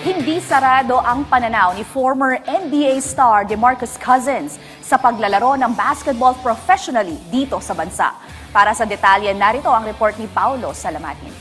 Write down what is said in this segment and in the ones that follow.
Hindi sarado ang pananaw ni former NBA star DeMarcus Cousins sa paglalaro ng basketball professionally dito sa bansa. Para sa detalye, narito ang report ni Paulo Salamatin.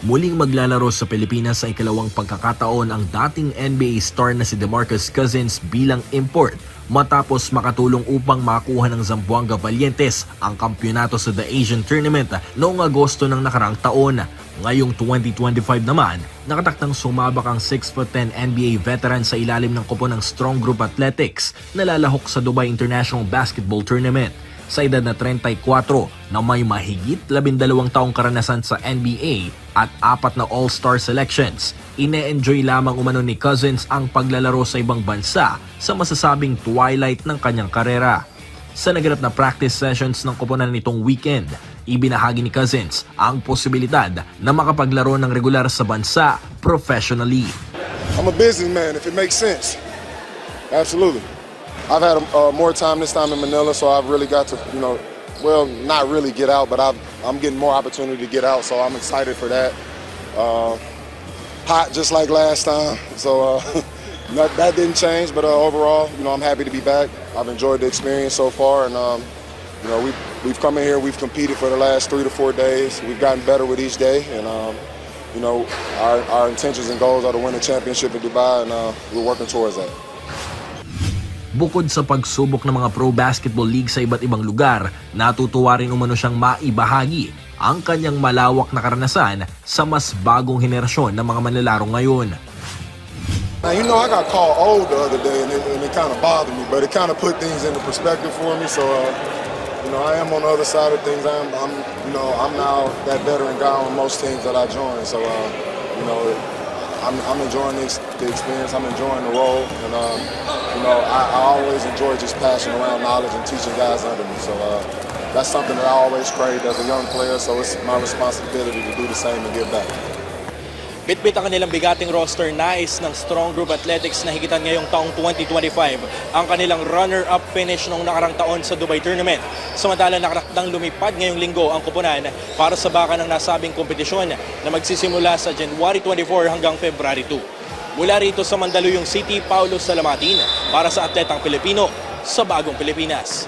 Muling maglalaro sa Pilipinas sa ikalawang pagkakataon ang dating NBA star na si DeMarcus Cousins bilang import matapos makatulong upang makuha ng Zamboanga Valientes ang kampyonato sa The Asian Tournament noong Agosto ng nakarang taon. Ngayong 2025 naman, nakatakdang sumabak ang 6'10" NBA veteran sa ilalim ng kupo ng Strong Group Athletics na lalahok sa Dubai International Basketball Tournament. Sa edad na 34 na may mahigit 12 taong karanasan sa NBA at 4 na All-Star selections, ine-enjoy lamang umano ni Cousins ang paglalaro sa ibang bansa sa masasabing twilight ng kanyang karera. Sa naganap na practice sessions ng koponan nitong weekend, ibinahagi ni Cousins ang posibilidad na makapaglaro ng regular sa bansa professionally. I'm a businessman if it makes sense. Absolutely. I've had more time this time in Manila, so I've really got to, well, not really get out, but I'm getting more opportunity to get out, so I'm excited for that. Hot just like last time, so that didn't change, but overall, I'm happy to be back. I've enjoyed the experience so far, and we've come in here, we've competed for the last 3 to 4 days. We've gotten better with each day, and our intentions and goals are to win a championship in Dubai, and we're working towards that. Bukod sa pagsubok ng mga pro basketball league sa iba't ibang lugar, natutuwa rin umano siyang maibahagi ang kanyang malawak na karanasan sa mas bagong henerasyon ng mga manlalaro ngayon. Now, I got called old the other day, and it kind of bothered me, but it kind of put things into perspective for me. So, I am on the other side of things. I'm now that veteran guy on most teams that I join. So, I'm enjoying the experience. I'm enjoying the role, and I always enjoy just passing around knowledge and teaching guys under me. So that's something that I always craved as a young player. So it's my responsibility to do the same and give back. Bitbit ang kanilang bigating roster, nais ng Strong Group Athletics na higitan ngayong taong 2025 ang kanilang runner-up finish noong nakarang taon sa Dubai Tournament. Samantala nakatakdang lumipad ngayong linggo ang kupunan para sa baka ng nasabing kompetisyon na magsisimula sa January 24 hanggang February 2. Mula rito sa Mandaluyong City, Paulo Salamatin para sa Atletang Pilipino sa Bagong Pilipinas.